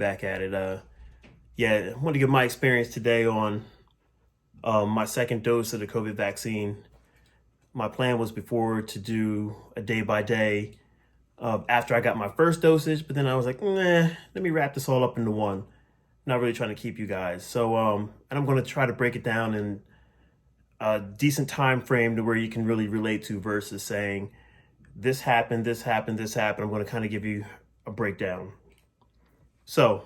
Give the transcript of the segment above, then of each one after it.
back at it. I want to give my experience today on my second dose of the COVID vaccine. My plan was before to do a day by day after I got my first dosage, but then I was like, let me wrap this all up into one. Not really trying to keep you guys. So, and I'm going to try to break it down in a decent time frame to where you can really relate to versus saying, this happened, this happened, this happened. I'm going to kind of give you a breakdown. So,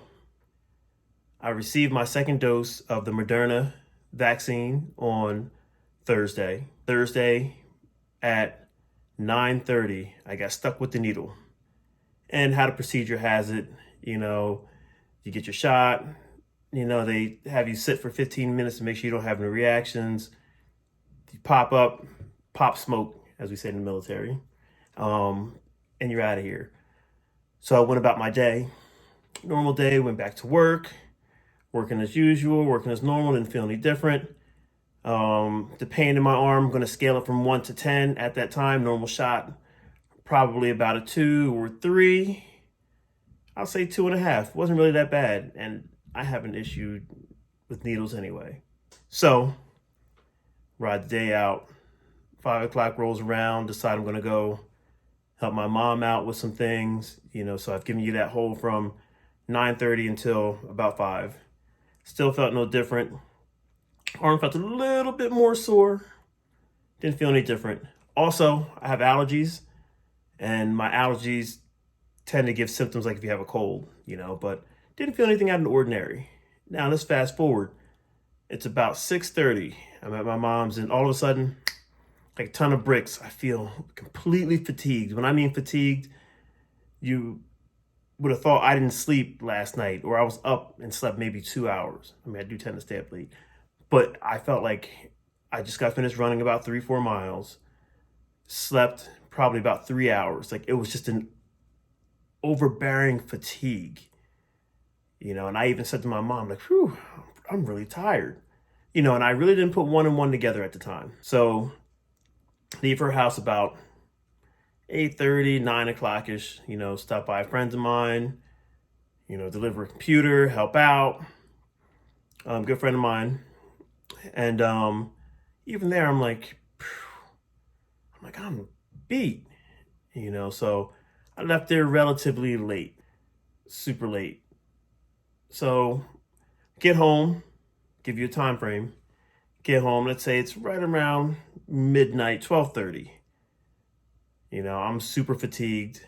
I received my second dose of the Moderna vaccine on Thursday. Thursday at 9:30, I got stuck with the needle. And how the procedure has it, you get your shot, they have you sit for 15 minutes to make sure you don't have any reactions. You pop smoke, as we say in the military, and you're out of here. So I went about my day, normal day, went back to work, working as usual, working as normal, didn't feel any different. The pain in my arm, I'm going to scale it from 1 to 10 at that time, normal shot, probably about a 2 or 3. I'll say 2.5. Wasn't really that bad. And I have an issue with needles anyway. So, ride the day out. 5 o'clock rolls around, decide I'm going to go help my mom out with some things. So I've given you that whole from 9:30 until about 5. Still felt no different. Arm felt a little bit more sore. Didn't feel any different. Also, I have allergies, and my allergies tend to give symptoms like if you have a cold, but didn't feel anything out of the ordinary. Now, let's fast forward. It's about 6:30. I'm at my mom's, and all of a sudden, like a ton of bricks, I feel completely fatigued. When I mean fatigued, you would have thought I didn't sleep last night, or I was up and slept maybe 2 hours. I do tend to stay up late. But I felt like I just got finished running about 3-4 miles, slept probably about 3 hours. Like, it was just an overbearing fatigue, and I even said to my mom, like, whew, I'm really tired, and I really didn't put one and one together at the time. So leave her house about 8:30, 9 o'clock-ish, stop by friends of mine, deliver a computer, help out. Good friend of mine. And even there, I'm like, I'm beat, so I left there relatively late, super late. So get home, give you a time frame, get home, let's say it's right around midnight, 12:30. I'm super fatigued,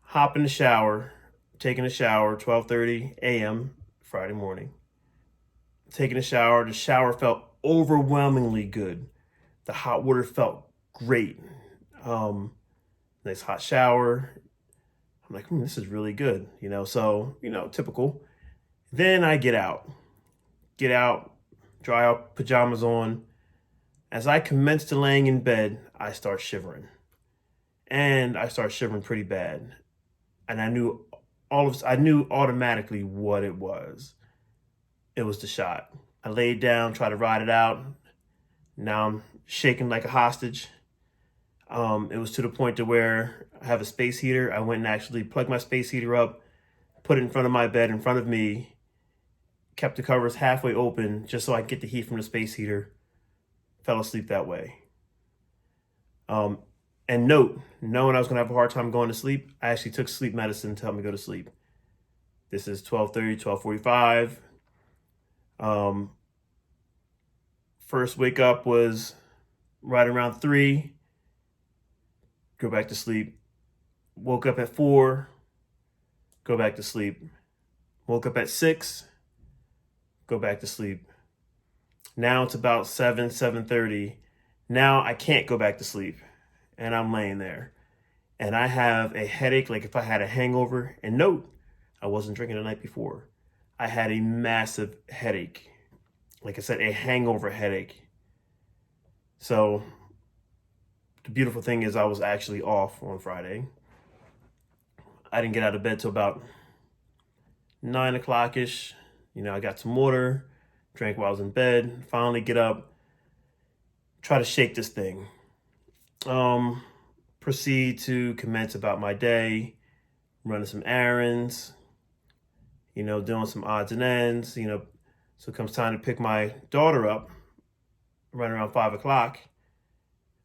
hop in the shower, taking a shower, 12:30 a.m. Friday morning. Taking a shower, the shower felt overwhelmingly good. The hot water felt great. Nice hot shower. I'm like, this is really good, so, typical. Then I get out, dry out, pajamas on. As I commence to laying in bed, I start shivering. And I start shivering pretty bad. And I knew automatically what it was. It was the shot. I laid down, tried to ride it out. Now I'm shaking like a hostage. It was to the point to where I have a space heater. I went and actually plugged my space heater up, put it in front of my bed, in front of me, kept the covers halfway open just so I could get the heat from the space heater. Fell asleep that way. And knowing I was going to have a hard time going to sleep, I actually took sleep medicine to help me go to sleep. This is 12:30, 12:45. First wake up was right around 3. Go back to sleep. Woke up at 4. Go back to sleep. Woke up at 6. Go back to sleep. Now it's about 7:30. Now I can't go back to sleep. And I'm laying there. And I have a headache like if I had a hangover. And note, I wasn't drinking the night before. I had a massive headache. Like I said, a hangover headache. So the beautiful thing is I was actually off on Friday. I didn't get out of bed till about 9 o'clock-ish. I got some water, drank while I was in bed, finally get up, try to shake this thing. Proceed to commence about my day, running some errands, doing some odds and ends, so it comes time to pick my daughter up right around 5 o'clock.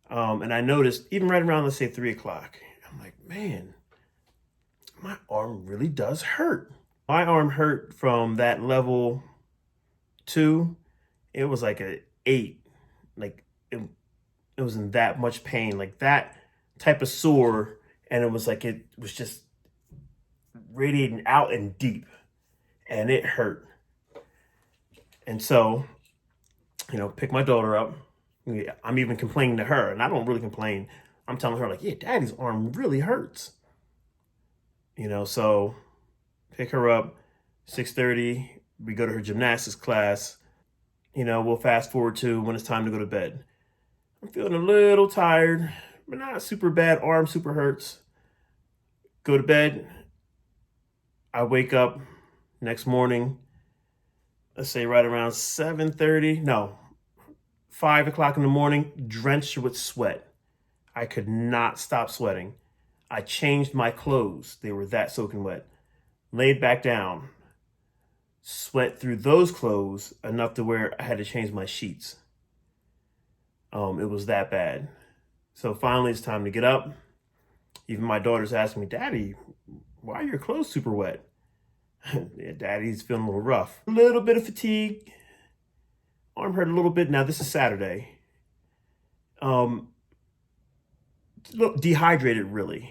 And I noticed even right around, let's say 3 o'clock, I'm like, man, my arm really does hurt. My arm hurt from that level 2. It was like a 8. Like it was in that much pain, like that type of sore. And it was like, it was just radiating out and deep, and it hurt. And so, pick my daughter up. Yeah, I'm even complaining to her, and I don't really complain. I'm telling her, like, yeah, daddy's arm really hurts. So pick her up, 6:30, we go to her gymnastics class. We'll fast forward to when it's time to go to bed. I'm feeling a little tired, but not super bad. Arm super hurts. Go to bed. I wake up next morning, let's say right around 7:30, no, 5 o'clock in the morning, drenched with sweat. I could not stop sweating. I changed my clothes. They were that soaking wet. Laid back down, sweat through those clothes enough to where I had to change my sheets. It was that bad. So finally it's time to get up. Even my daughter's asking me, Daddy, why are your clothes super wet? Yeah, Daddy's feeling a little rough. A little bit of fatigue. Arm hurt a little bit. Now this is Saturday. Dehydrated really.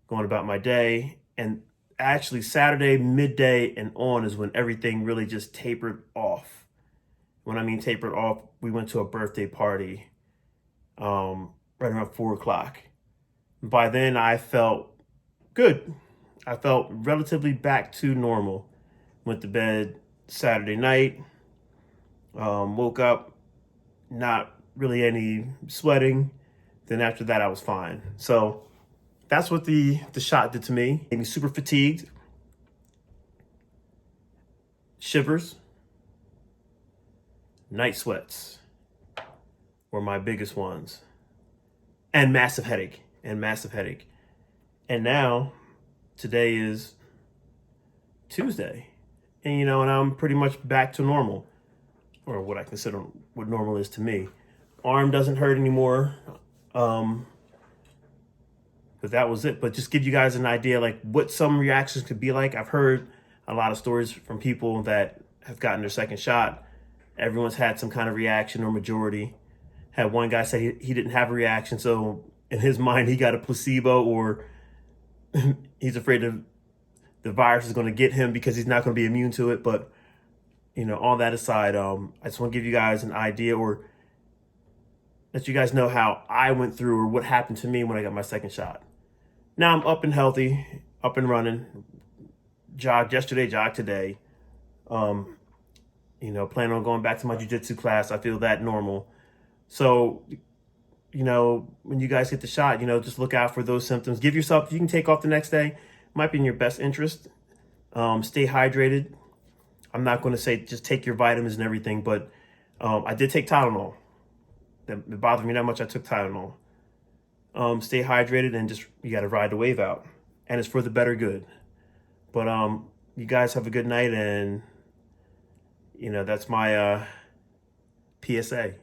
Going about my day. And actually Saturday, midday and on is when everything really just tapered off. When I mean tapered off, we went to a birthday party right around 4 o'clock. By then I felt good. I felt relatively back to normal. Went to bed Saturday night. Woke up, not really any sweating. Then after that, I was fine. So that's what the shot did to me. Made me super fatigued, shivers, night sweats were my biggest ones, and massive headache, And now, today is Tuesday, and I'm pretty much back to normal, or what I consider what normal is to me. Arm doesn't hurt anymore. But that was it. But just give you guys an idea, like what some reactions could be like. I've heard a lot of stories from people that have gotten their second shot. Everyone's had some kind of reaction, or majority. Had one guy say he didn't have a reaction, so in his mind he got a placebo, or he's afraid of the virus is going to get him because he's not going to be immune to it. But all that aside, I just want to give you guys an idea, or let you guys know how I went through, or what happened to me when I got my second shot. Now I'm up and healthy, up and running. Jogged yesterday, jogged today. Plan on going back to my jiu-jitsu class. I feel that normal. So, when you guys get the shot, just look out for those symptoms. Give yourself, you can take off the next day. It might be in your best interest. Stay hydrated. I'm not going to say just take your vitamins and everything, but I did take Tylenol. It bothered me that much. I took Tylenol. Stay hydrated, and just, you got to ride the wave out, and it's for the better good. But you guys have a good night, and that's my PSA.